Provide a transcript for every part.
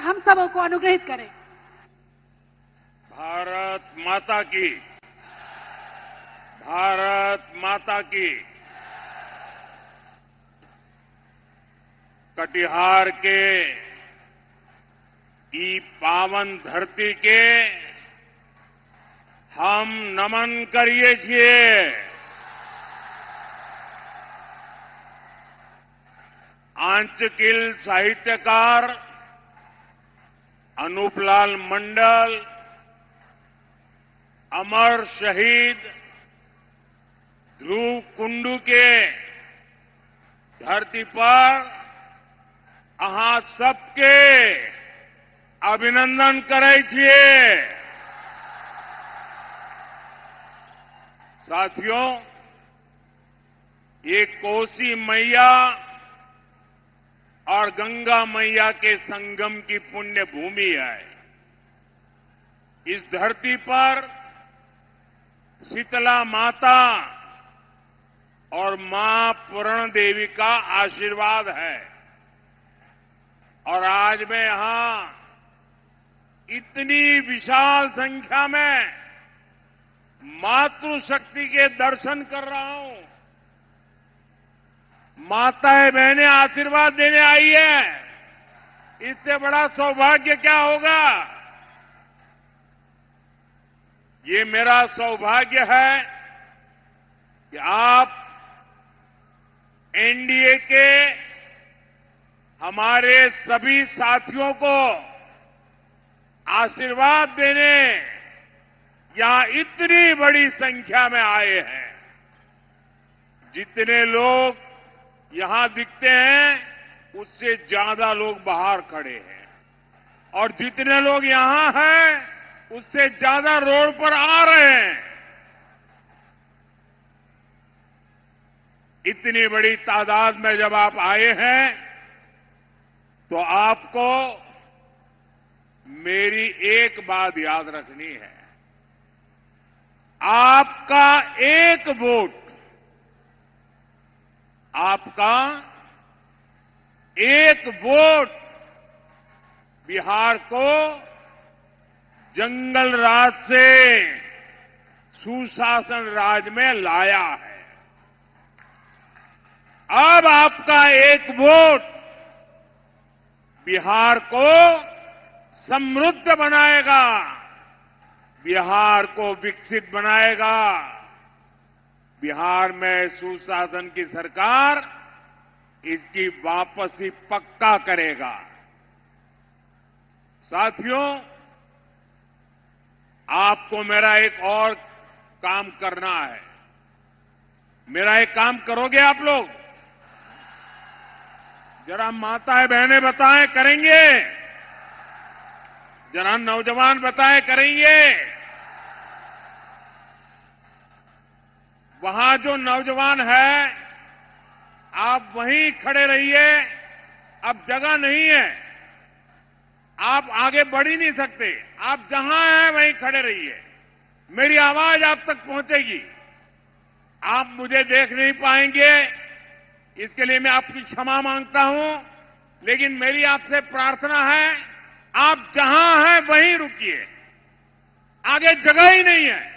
हम सबों को अनुग्रहित करें। भारत माता की, भारत माता की। कटिहार के ई पावन धरती के हम नमन करिए છીએ। आंचकिल साहित्यकार अनूपलाल मंडल, अमर शहीद ध्रुव कुंडू के धरती पर अहाँ सबके अभिनंदन करे છીએ। साथियों, ये कोसी मैया और गंगा मैया के संगम की पुण्य भूमि है। इस धरती पर शीतला माता और मां पूर्ण देवी का आशीर्वाद है। और आज मैं यहां इतनी विशाल संख्या में मातृशक्ति के दर्शन कर रहा हूं। माताएं बहनें आशीर्वाद देने आई है। इससे बड़ा सौभाग्य क्या होगा। ये मेरा सौभाग्य है कि आप एनडीए के हमारे सभी साथियों को आशीर्वाद देने यहां इतनी बड़ी संख्या में आए हैं। जितने लोग यहां दिखते हैं उससे ज्यादा लोग बाहर खड़े हैं और जितने लोग यहां हैं उससे ज्यादा रोड पर आ रहे हैं। इतनी बड़ी तादाद में जब आप आए हैं तो आपको मेरी एक बात याद रखनी है। आपका एक वोट, आपका एक वोट बिहार को जंगल राज से सुशासन राज में लाया है। अब आपका एक वोट बिहार को समृद्ध बनाएगा, बिहार को विकसित बनाएगा। बिहार में सुशासन की सरकार इसकी वापसी पक्का करेगा। साथियों, आपको मेरा एक और काम करना है। मेरा एक काम करोगे आप लोग? जरा माताएं बहनें बताएं, करेंगे? जरा नौजवान बताएं, करेंगे? वहां जो नौजवान है आप वहीं खड़े रहिए। अब जगह नहीं है, आप आगे बढ़ ही नहीं सकते। आप जहां हैं वहीं खड़े रहिए। मेरी आवाज आप तक पहुंचेगी। आप मुझे देख नहीं पाएंगे, इसके लिए मैं आपकी क्षमा मांगता हूं। लेकिन मेरी आपसे प्रार्थना है, आप जहां हैं वहीं रुकिए। आगे जगह ही नहीं है।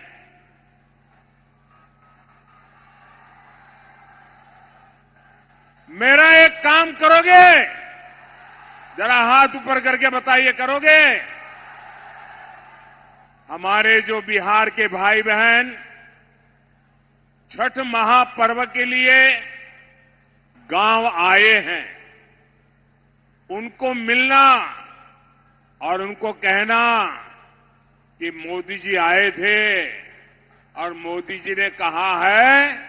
मेरा एक काम करोगे? जरा हाथ ऊपर करके बताइए, करोगे? हमारे जो बिहार के भाई बहन छठ महापर्व के लिए गांव आए हैं, उनको मिलना और उनको कहना कि मोदी जी आए थे और मोदी जी ने कहा है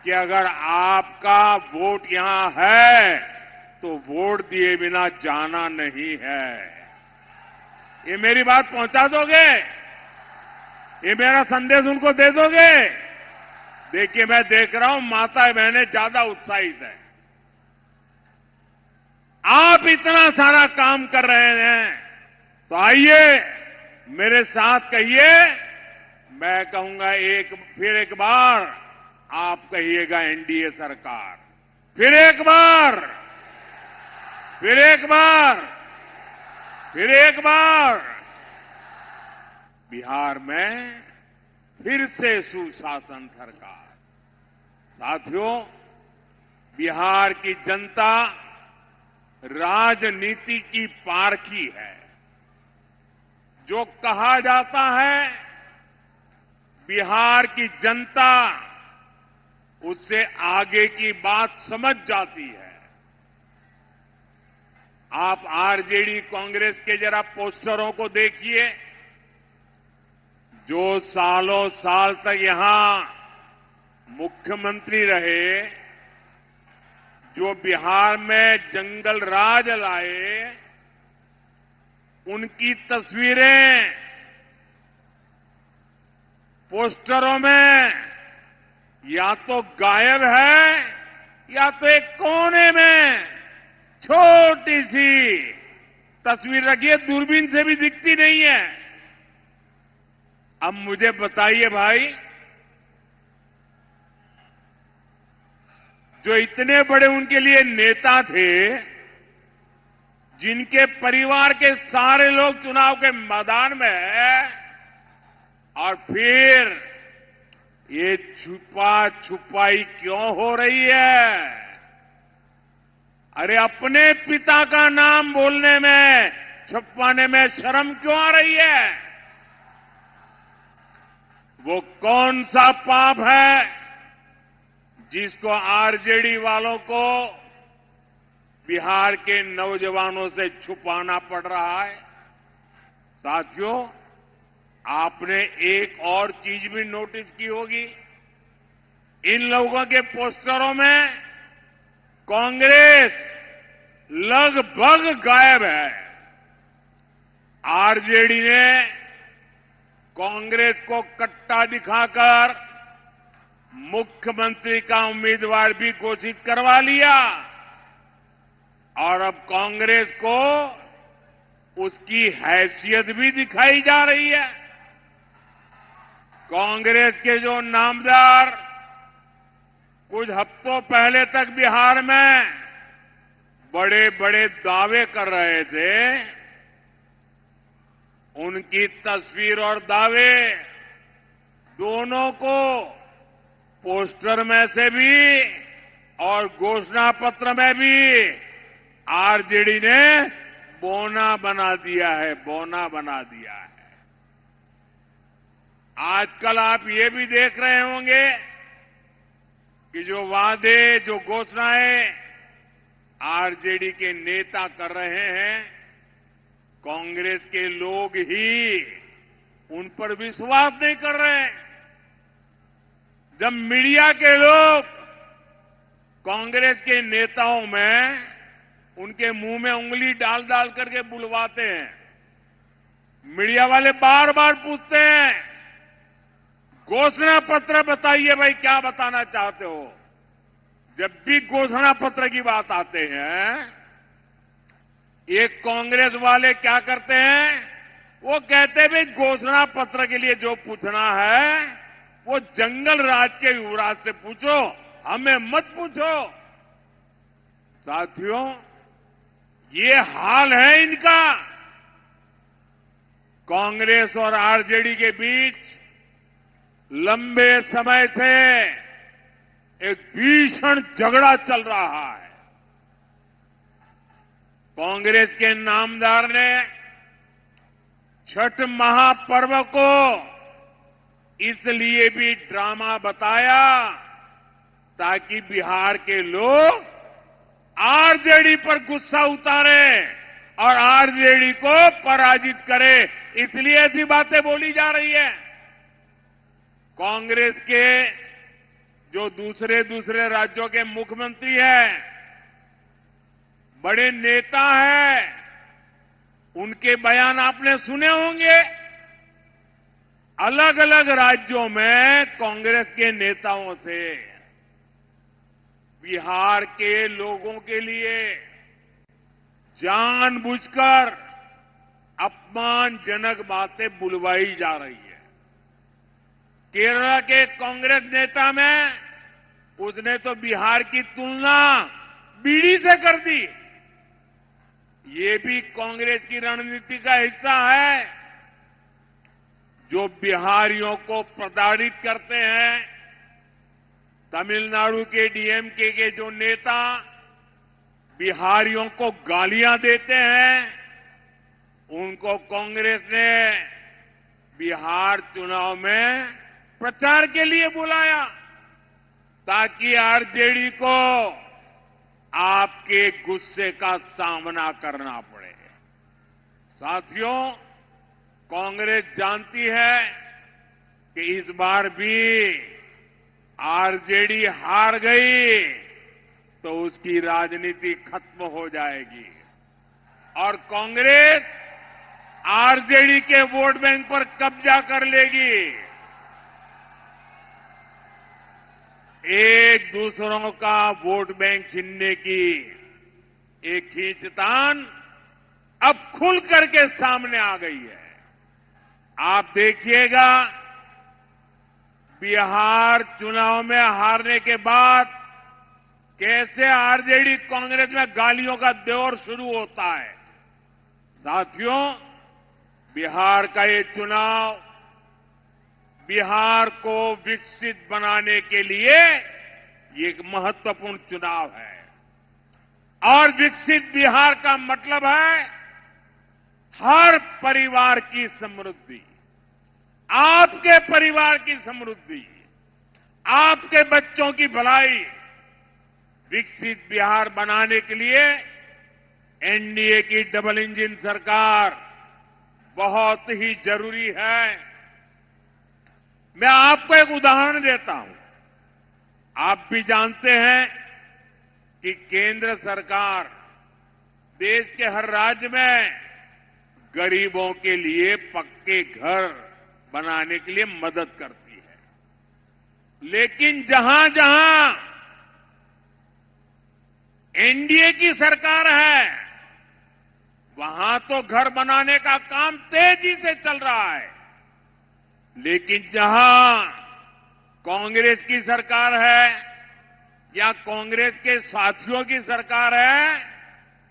कि अगर आपका वोट यहां है तो वोट दिए बिना जाना नहीं है। ये मेरी बात पहुंचा दोगे? ये मेरा संदेश उनको दे दोगे? देखिए, मैं देख रहा हूं माताएं बहनें ज्यादा उत्साहित हैं। आप इतना सारा काम कर रहे हैं तो आइए मेरे साथ कहिए। मैं कहूंगा फिर एक बार आप कहिएगा एनडीए सरकार। फिर एक बार, फिर एक बार, फिर एक बार बिहार में फिर से सुशासन सरकार। साथियों, बिहार की जनता राजनीति की पारखी है। जो कहा जाता है बिहार की जनता उससे आगे की बात समझ जाती है। आप आरजेडी कांग्रेस के जरा पोस्टरों को देखिए, जो सालों साल तक यहां मुख्यमंत्री रहे, जो बिहार में जंगल राज लाए, उनकी तस्वीरें पोस्टरों में या तो गायब है या तो एक कोने में छोटी सी तस्वीर रखी है, दूरबीन से भी दिखती नहीं है। अब मुझे बताइए भाई, जो इतने बड़े उनके लिए नेता थे, जिनके परिवार के सारे लोग चुनाव के मैदान में हैं, और फिर ये छुपा छुपाई क्यों हो रही है? अरे अपने पिता का नाम बोलने में, छुपाने में शर्म क्यों आ रही है? वो कौन सा पाप है जिसको आरजेडी वालों को बिहार के नौजवानों से छुपाना पड़ रहा है? साथियों, आपने एक और चीज भी नोटिस की होगी, इन लोगों के पोस्टरों में कांग्रेस लगभग गायब है। आरजेडी ने कांग्रेस को कट्टा दिखाकर मुख्यमंत्री का उम्मीदवार भी घोषित करवा लिया, और अब कांग्रेस को उसकी हैसियत भी दिखाई जा रही है। कांग्रेस के जो नामदार कुछ हफ्तों पहले तक बिहार में बड़े बड़े दावे कर रहे थे, उनकी तस्वीर और दावे दोनों को पोस्टर में से भी और घोषणा पत्र में भी आरजेडी ने बोना बना दिया है, बोना बना दिया है। आजकल आप ये भी देख रहे होंगे कि जो वादे, जो घोषणाएं आरजेडी के नेता कर रहे हैं, कांग्रेस के लोग ही उन पर विश्वास नहीं कर रहे हैं। जब मीडिया के लोग कांग्रेस के नेताओं में उनके मुंह में उंगली डाल डाल करके बुलवाते हैं, मीडिया वाले बार बार पूछते हैं, घोषणा पत्र बताइए भाई, क्या बताना चाहते हो? जब भी घोषणा पत्र की बात आते हैं, ये कांग्रेस वाले क्या करते हैं? वो कहते हैं भाई घोषणा पत्र के लिए जो पूछना है वो जंगल राज के युवराज से पूछो, हमें मत पूछो। साथियों, ये हाल है इनका। कांग्रेस और आरजेडी के बीच लंबे समय से एक भीषण झगड़ा चल रहा है। कांग्रेस के नामदार ने छठ महापर्व को इसलिए भी ड्रामा बताया ताकि बिहार के लोग आरजेडी पर गुस्सा उतारे और आरजेडी को पराजित करे, इसलिए ऐसी बातें बोली जा रही है। कांग्रेस के जो दूसरे दूसरे राज्यों के मुख्यमंत्री हैं, बड़े नेता हैं, उनके बयान आपने सुने होंगे। अलग अलग राज्यों में कांग्रेस के नेताओं से बिहार के लोगों के लिए जानबूझकर अपमानजनक बातें बुलवाई जा रही है। केरल के कांग्रेस नेता में उसने तो बिहार की तुलना बीड़ी से कर दी। ये भी कांग्रेस की रणनीति का हिस्सा है। जो बिहारियों को प्रताड़ित करते हैं, तमिलनाडु के डीएमके के जो नेता बिहारियों को गालियां देते हैं, उनको कांग्रेस ने बिहार चुनाव में प्रचार के लिए बुलाया ताकि आरजेडी को आपके गुस्से का सामना करना पड़े। साथियों, कांग्रेस जानती है कि इस बार भी आरजेडी हार गई तो उसकी राजनीति खत्म हो जाएगी और कांग्रेस आरजेडी के वोट बैंक पर कब्जा कर लेगी। एक दूसरों का वोट बैंक छीनने की एक खींचतान अब खुल करके सामने आ गई है। आप देखिएगा, बिहार चुनाव में हारने के बाद कैसे आरजेडी कांग्रेस में गालियों का दौर शुरू होता है। साथियों, बिहार का ये चुनाव बिहार को विकसित बनाने के लिए ये एक महत्वपूर्ण चुनाव है और विकसित बिहार का मतलब है हर परिवार की समृद्धि, आपके परिवार की समृद्धि, आपके बच्चों की भलाई। विकसित बिहार बनाने के लिए एनडीए की डबल इंजन सरकार बहुत ही जरूरी है। मैं आपको एक उदाहरण देता हूं। आप भी जानते हैं कि केंद्र सरकार देश के हर राज्य में गरीबों के लिए पक्के घर बनाने के लिए मदद करती है, लेकिन जहां जहां एनडीए की सरकार है वहां तो घर बनाने का काम तेजी से चल रहा है, लेकिन जहां कांग्रेस की सरकार है या कांग्रेस के साथियों की सरकार है,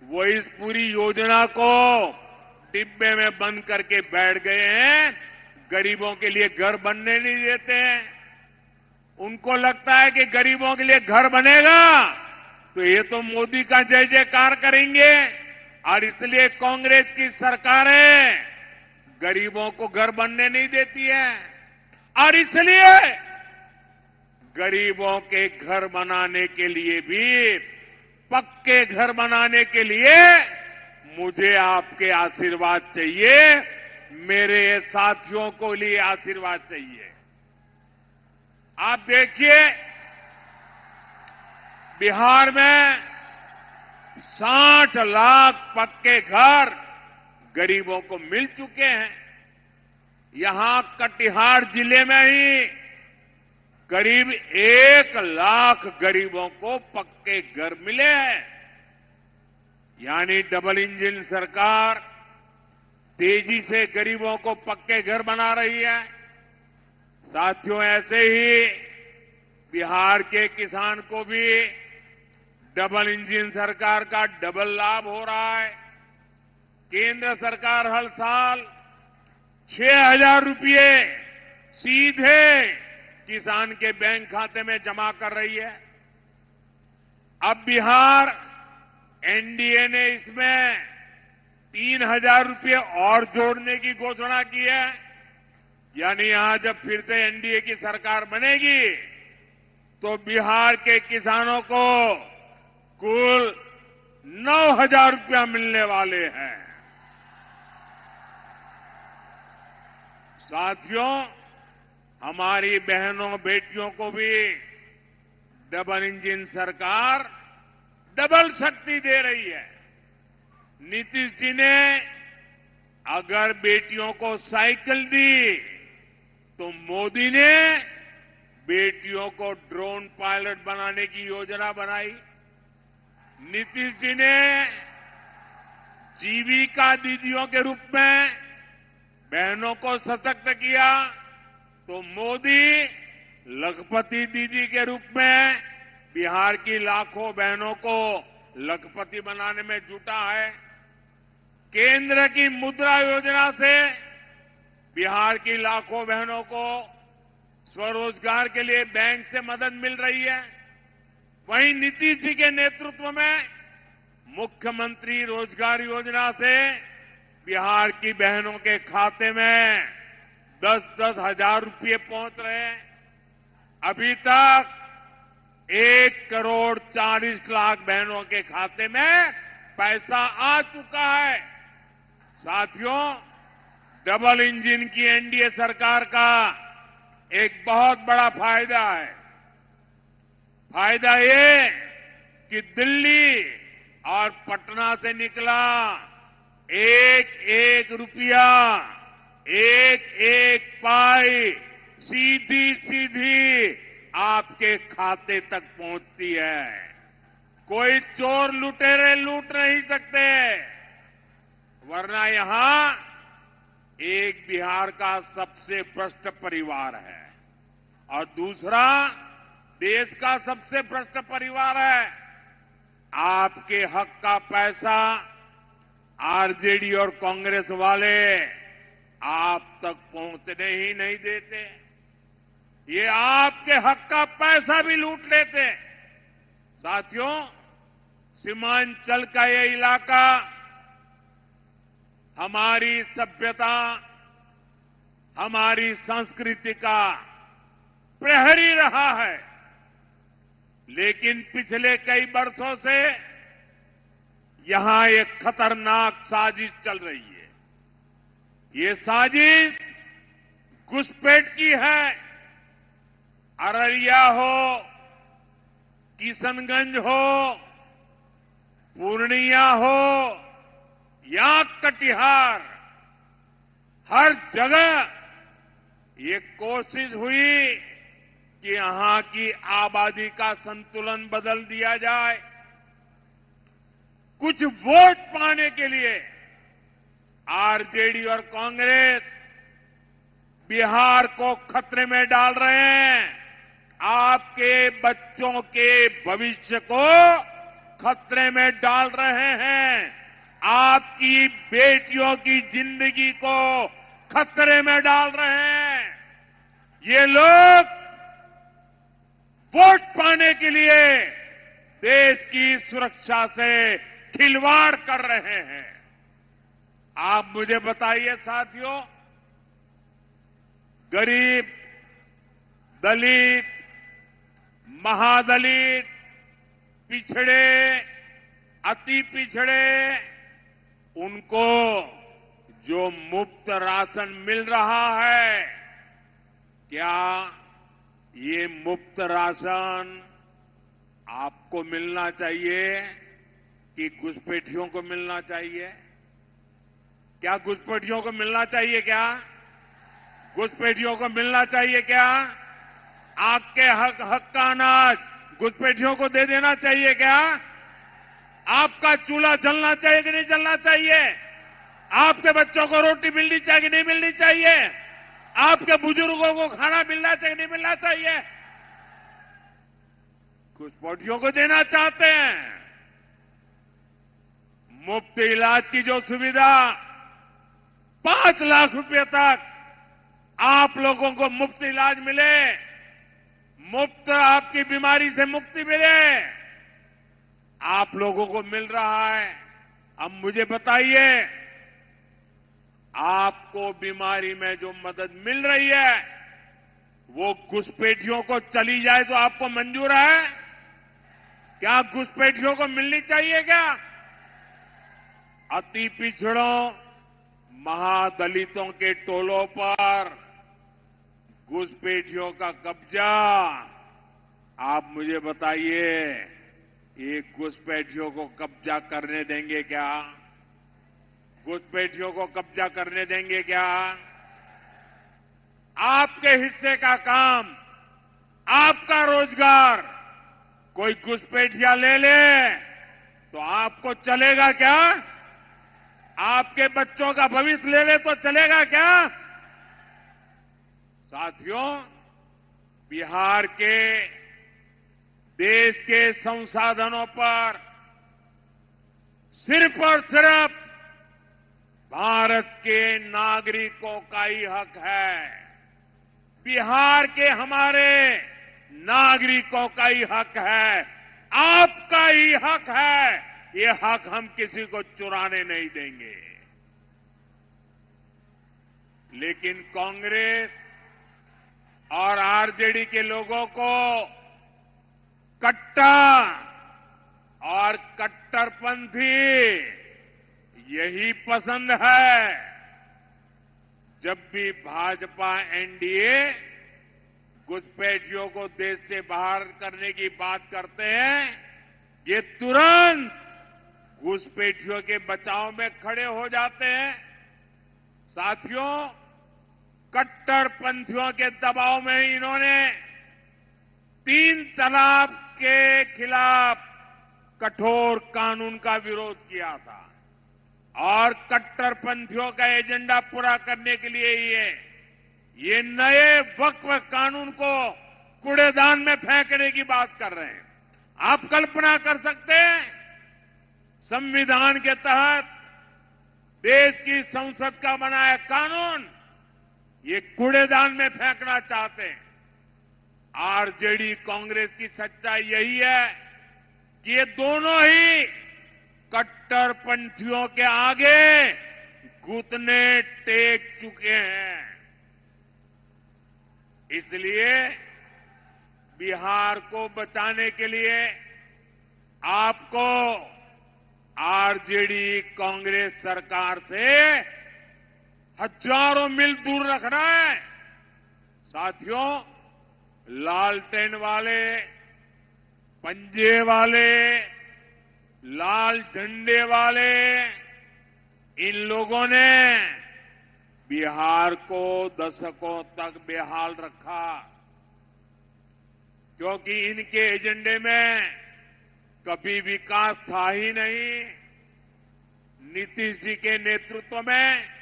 वो इस पूरी योजना को डिब्बे में बंद करके बैठ गए हैं। गरीबों के लिए घर बनने नहीं देते हैं। उनको लगता है कि गरीबों के लिए घर बनेगा तो ये तो मोदी का जय जयकार करेंगे और इसलिए कांग्रेस की सरकारें गरीबों को घर बनने नहीं देती है और इसलिए गरीबों के घर बनाने के लिए भी, पक्के घर बनाने के लिए मुझे आपके आशीर्वाद चाहिए, मेरे साथियों को लिए आशीर्वाद चाहिए। आप देखिए, बिहार में 60 लाख पक्के घर गरीबों को मिल चुके हैं। यहां कटिहार जिले में ही करीब 1 लाख गरीबों को पक्के घर मिले हैं। यानी डबल इंजन सरकार तेजी से गरीबों को पक्के घर बना रही है। साथियों, ऐसे ही बिहार के किसान को भी डबल इंजन सरकार का डबल लाभ हो रहा है। केंद्र सरकार हर साल 6,000 रुपये सीधे किसान के बैंक खाते में जमा कर रही है। अब बिहार एनडीए ने इसमें 3,000 रुपये और जोड़ने की घोषणा की है। यानी यहां जब फिर से एनडीए की सरकार बनेगी तो बिहार के किसानों को कुल 9,000 रुपया मिलने वाले हैं। साथियों, हमारी बहनों बेटियों को भी डबल इंजन सरकार डबल शक्ति दे रही है। नीतीश जी ने अगर बेटियों को साइकिल दी तो मोदी ने बेटियों को ड्रोन पायलट बनाने की योजना बनाई। नीतीश जी ने जीविका दीदियों के रूप में बहनों को सशक्त किया तो मोदी लखपति दीदी के रूप में बिहार की लाखों बहनों को लखपति बनाने में जुटा है। केंद्र की मुद्रा योजना से बिहार की लाखों बहनों को स्वरोजगार के लिए बैंक से मदद मिल रही है। वहीं नीतीश जी के नेतृत्व में मुख्यमंत्री रोजगार योजना से बिहार की बहनों के खाते में 10-10 हजार रुपये पहुंच रहे हैं। अभी तक 1,40,00,000 बहनों के खाते में पैसा आ चुका है। साथियों, डबल इंजन की एनडीए सरकार का एक बहुत बड़ा फायदा है। फायदा ये कि दिल्ली और पटना से निकला एक एक रुपया, एक एक पाई सीधी सीधी आपके खाते तक पहुंचती है। कोई चोर लुटेरे लूट नहीं सकते, वरना यहां एक बिहार का सबसे भ्रष्ट परिवार है और दूसरा देश का सबसे भ्रष्ट परिवार है। आपके हक का पैसा आरजेडी और कांग्रेस वाले आप तक पहुंचने ही नहीं देते। ये आपके हक का पैसा भी लूट लेते। साथियों, सीमांचल का ये इलाका हमारी सभ्यता, हमारी संस्कृति का प्रहरी रहा है, लेकिन पिछले कई वर्षों से यहां एक खतरनाक साजिश चल रही है। ये साजिश घुसपैठ की है। अररिया हो, किशनगंज हो, पूर्णिया हो या कटिहार, हर जगह ये कोशिश हुई कि यहां की आबादी का संतुलन बदल दिया जाए। कुछ वोट पाने के लिए आरजेडी और कांग्रेस बिहार को खतरे में डाल रहे हैं। आपके बच्चों के भविष्य को खतरे में डाल रहे हैं। आपकी बेटियों की जिंदगी को खतरे में डाल रहे हैं। ये लोग वोट पाने के लिए देश की सुरक्षा से खिलवाड़ कर रहे हैं। आप मुझे बताइए साथियों, गरीब, दलित, महादलित, पिछड़े, अति पिछड़े, उनको जो मुफ्त राशन मिल रहा है, क्या ये मुफ्त राशन आपको मिलना चाहिए कि घुसपैठियों को मिलना चाहिए? क्या घुसपैठियों को मिलना चाहिए? क्या घुसपैठियों को मिलना चाहिए? क्या आपके हक का अनाज घुसपैठियों को दे देना चाहिए? क्या आपका चूल्हा जलना चाहिए कि नहीं जलना चाहिए? आपके बच्चों को रोटी मिलनी चाहिए कि नहीं मिलनी चाहिए? आपके बुजुर्गों को खाना मिलना चाहिए कि नहीं मिलना चाहिए? घुसपैठियों को देना चाहते हैं। मुफ्त इलाज की जो सुविधा 5 लाख रुपए तक आप लोगों को मुफ्त इलाज मिले, मुफ्त आपकी बीमारी से मुक्ति मिले, आप लोगों को मिल रहा है। अब मुझे बताइए, आपको बीमारी में जो मदद मिल रही है वो घुसपैठियों को चली जाए तो आपको मंजूर है? क्या घुसपैठियों को मिलनी चाहिए? क्या अति पिछड़ों, महादलितों के टोलों पर घुसपैठियों का कब्जा? आप मुझे बताइए, ये घुसपैठियों को कब्जा करने देंगे क्या? घुसपैठियों को कब्जा करने देंगे क्या? आपके हिस्से का काम, आपका रोजगार कोई घुसपैठिया ले ले तो आपको चलेगा क्या? आपके बच्चों का भविष्य ले ले तो चलेगा क्या? साथियों, बिहार के देश के संसाधनों पर सिर्फ और सिर्फ भारत के नागरिकों का ही हक है, बिहार के हमारे नागरिकों का ही हक है, आपका ही हक है। ये हक हम किसी को चुराने नहीं देंगे। लेकिन कांग्रेस और आरजेडी के लोगों को कट्टा और कट्टरपंथी यही पसंद है। जब भी भाजपा एनडीए घुसपैठियों को देश से बाहर करने की बात करते हैं, ये तुरंत घुसपैठियों के बचाव में खड़े हो जाते हैं। साथियों, कट्टरपंथियों के दबाव में ही इन्होंने 3 तलाक के खिलाफ कठोर कानून का विरोध किया था और कट्टरपंथियों का एजेंडा पूरा करने के लिए ही ये नए वक्फ कानून को कूड़ेदान में फेंकने की बात कर रहे हैं। आप कल्पना कर सकते हैं, संविधान के तहत देश की संसद का बनाया कानून ये कूड़ेदान में फेंकना चाहते हैं। आरजेडी कांग्रेस की सच्चाई यही है कि ये दोनों ही कट्टरपंथियों के आगे घुटने टेक चुके हैं। इसलिए बिहार को बचाने के लिए आपको आरजेडी कांग्रेस सरकार से हजारों मील दूर रखना है। साथियों, लालटेन वाले, पंजे वाले, लाल झंडे वाले इन लोगों ने बिहार को दशकों तक बेहाल रखा, क्योंकि इनके एजेंडे में कभी विकास था ही नहीं। नीतीश जी के नेतृत्व में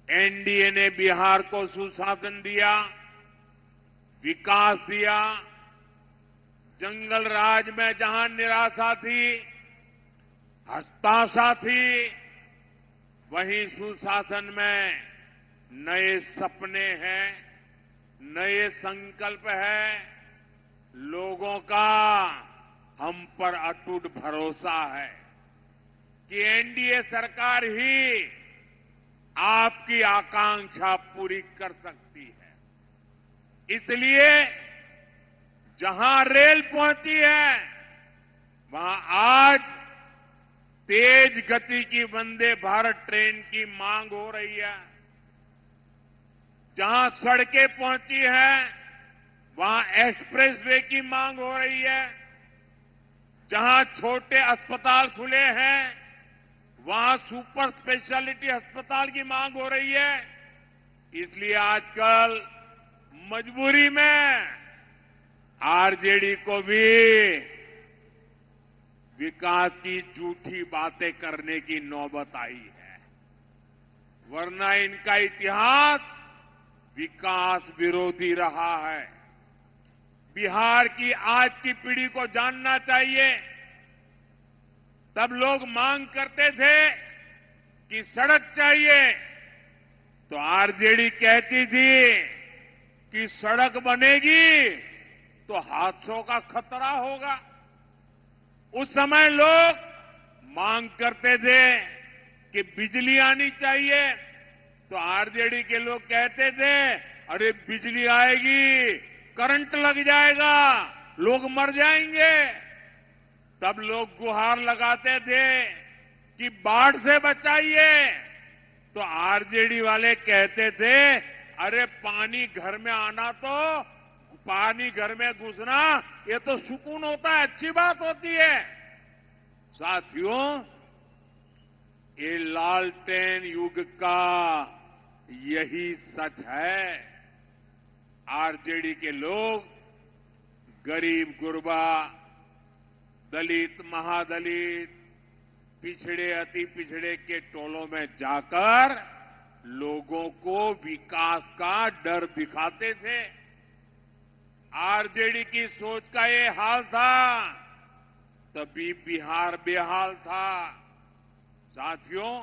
एनडीए ने बिहार को सुशासन दिया, विकास दिया। जंगल राज में जहां निराशा थी, हताशा थी, वहीं सुशासन में नए सपने हैं, नए संकल्प है। लोगों का हम पर अटूट भरोसा है कि एनडीए सरकार ही आपकी आकांक्षा पूरी कर सकती है। इसलिए जहां रेल पहुंची है, वहां आज तेज गति की वंदे भारत ट्रेन की मांग हो रही है। जहां सड़कें पहुंची हैं, वहां एक्सप्रेसवे की मांग हो रही है। जहां छोटे अस्पताल खुले हैं, वहां सुपर स्पेशलिटी अस्पताल की मांग हो रही है। इसलिए आजकल मजबूरी में आरजेडी को भी विकास की झूठी बातें करने की नौबत आई है, वरना इनका इतिहास विकास विरोधी रहा है। बिहार की आज की पीढ़ी को जानना चाहिए। तब लोग मांग करते थे कि सड़क चाहिए, तो आरजेडी कहती थी कि सड़क बनेगी तो हादसों का खतरा होगा। उस समय लोग मांग करते थे कि बिजली आनी चाहिए, तो आरजेडी के लोग कहते थे अरे बिजली आएगी, करंट लग जाएगा, लोग मर जाएंगे। तब लोग गुहार लगाते थे कि बाढ़ से बचाइए, तो आरजेडी वाले कहते थे अरे पानी घर में आना, तो पानी घर में घुसना ये तो सुकून होता है, अच्छी बात होती है। साथियों, ये लालटेन युग का यही सच है। आरजेडी के लोग गरीब गुरबा, दलित, महादलित, पिछड़े अति पिछड़े के टोलों में जाकर लोगों को विकास का डर दिखाते थे। आरजेडी की सोच का ये हाल था, तभी बिहार बेहाल था। साथियों,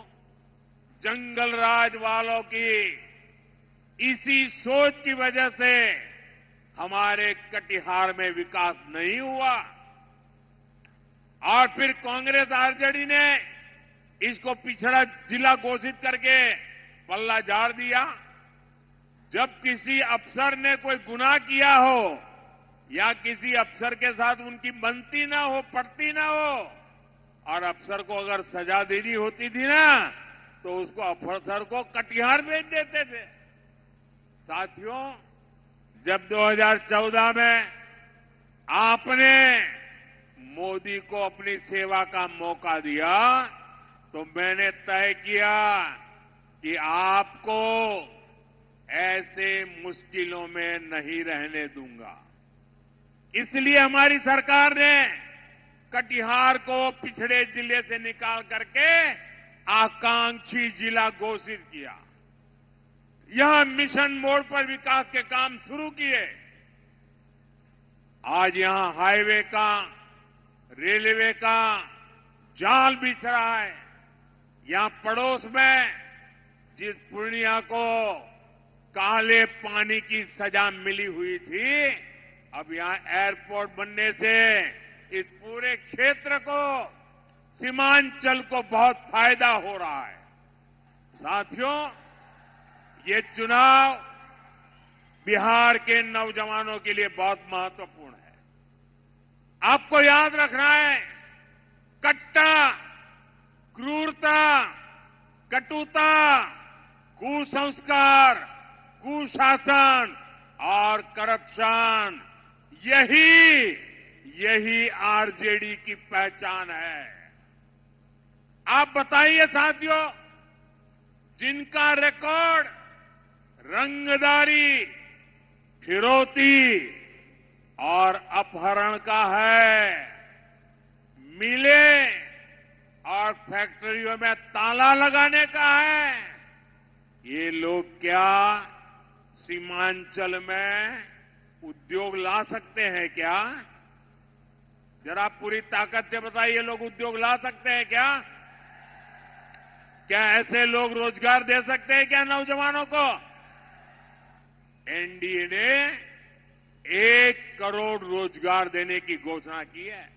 जंगल राज वालों की इसी सोच की वजह से हमारे कटिहार में विकास नहीं हुआ और फिर कांग्रेस आरजेडी ने इसको पिछड़ा जिला घोषित करके पल्ला झाड़ दिया। जब किसी अफसर ने कोई गुनाह किया हो या किसी अफसर के साथ उनकी बनती ना हो, पड़ती ना हो और अफसर को अगर सजा देनी होती थी ना तो उसको अफसर को कटिहार भेज देते थे। साथियों, जब 2014 में आपने मोदी को अपनी सेवा का मौका दिया तो मैंने तय किया कि आपको ऐसे मुश्किलों में नहीं रहने दूंगा। इसलिए हमारी सरकार ने कटिहार को पिछड़े जिले से निकाल करके आकांक्षी जिला घोषित किया। यह मिशन मोड पर विकास के काम शुरू किए। आज यहां हाईवे का, रेलवे का जाल बिछ रहा है। यहां पड़ोस में जिस पूर्णिया को काले पानी की सजा मिली हुई थी, अब यहां एयरपोर्ट बनने से इस पूरे क्षेत्र को, सीमांचल को बहुत फायदा हो रहा है। साथियों, ये चुनाव बिहार के नौजवानों के लिए बहुत महत्वपूर्ण है। आपको याद रखना है, कट्टा, क्रूरता, कटुता, कुसंस्कार, कुशासन और करप्शन यही आरजेडी की पहचान है। आप बताइए साथियों, जिनका रिकॉर्ड रंगदारी, फिरौती और अपहरण का है, मिले और फैक्ट्रियों में ताला लगाने का है, ये लोग क्या सीमांचल में उद्योग ला सकते हैं क्या? जरा पूरी ताकत से बताइए, लोग उद्योग ला सकते हैं क्या? क्या ऐसे लोग रोजगार दे सकते हैं क्या नौजवानों को? एनडीए ने 1 करोड़ रोजगार देने की घोषणा की है।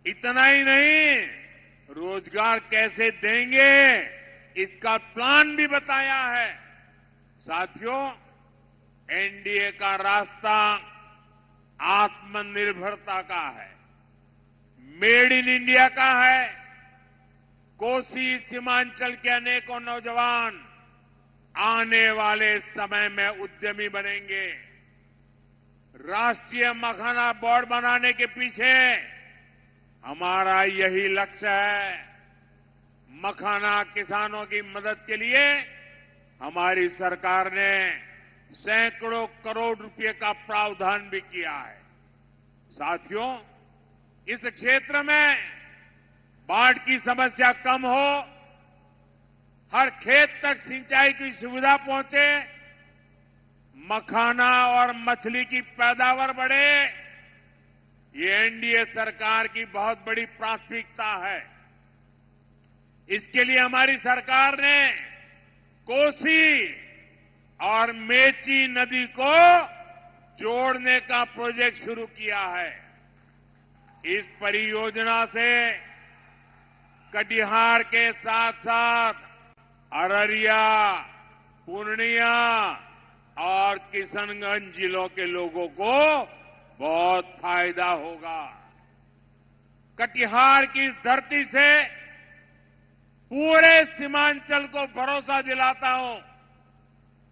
इतना ही नहीं, रोजगार कैसे देंगे इसका प्लान भी बताया है। साथियों, एनडीए का रास्ता आत्मनिर्भरता का है, मेड इन इंडिया का है। कोसी सीमांचल के अनेकों नौजवान आने वाले समय में उद्यमी बनेंगे। राष्ट्रीय मखाना बोर्ड बनाने के पीछे हमारा यही लक्ष्य है। मखाना किसानों की मदद के लिए हमारी सरकार ने सैकड़ों करोड़ रुपए का प्रावधान भी किया है। साथियों, इस क्षेत्र में बाढ़ की समस्या कम हो, हर खेत तक सिंचाई की सुविधा पहुंचे, मखाना और मछली की पैदावार बढ़े, ये एनडीए सरकार की बहुत बड़ी प्राथमिकता है। इसके लिए हमारी सरकार ने कोसी और मेची नदी को जोड़ने का प्रोजेक्ट शुरू किया है। इस परियोजना से कटिहार के साथ साथ अररिया, पूर्णिया और किशनगंज जिलों के लोगों को बहुत फायदा होगा। कटिहार की इस धरती से पूरे सीमांचल को भरोसा दिलाता हूं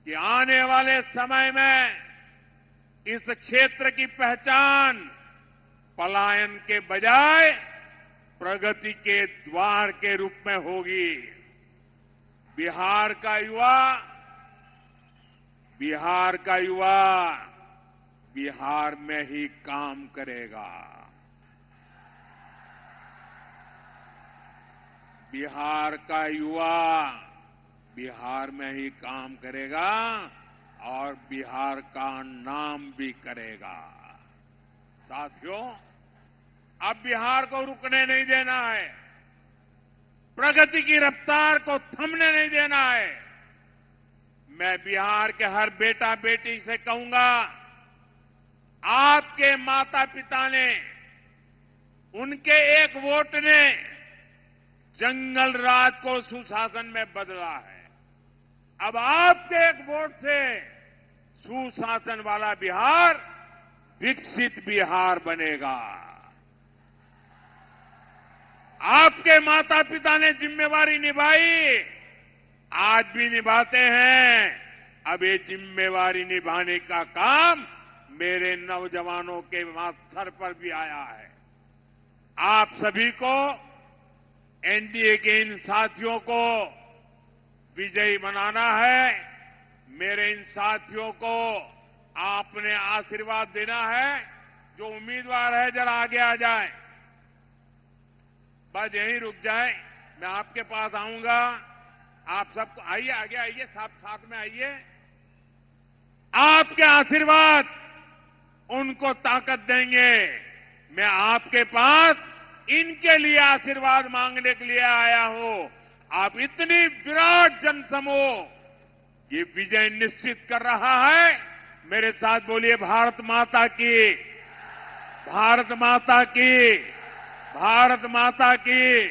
कि आने वाले समय में इस क्षेत्र की पहचान पलायन के बजाय प्रगति के द्वार के रूप में होगी। बिहार का युवा बिहार में ही काम करेगा। बिहार का युवा बिहार में ही काम करेगा और बिहार का नाम भी करेगा। साथियों, अब बिहार को रुकने नहीं देना है। प्रगति की रफ्तार को थमने नहीं देना है। मैं बिहार के हर बेटा बेटी से कहूंगा, आपके माता पिता ने, उनके एक वोट ने जंगल राज को सुशासन में बदला है। अब आपके एक वोट से सुशासन वाला बिहार विकसित बिहार बनेगा। आपके माता पिता ने जिम्मेवारी निभाई, आज भी निभाते हैं। अब ये जिम्मेवारी निभाने का काम मेरे नौजवानों के सर पर भी आया है। आप सभी को, एनडीए के इन साथियों को विजयी बनाना है। मेरे इन साथियों को आपने आशीर्वाद देना है। जो उम्मीदवार है जरा आगे आ जाए, बस यहीं रुक जाए, मैं आपके पास आऊंगा। आप सबको आइए, आगे आइए, सब साथ में आइए। आपके आशीर्वाद उनको ताकत देंगे। मैं आपके पास इनके लिए आशीर्वाद मांगने के लिए आया हूं। आप इतनी विराट जनसमूह ये विजय निश्चित कर रहा है। मेरे साथ बोलिए, भारत माता की, भारत माता की, भारत माता की।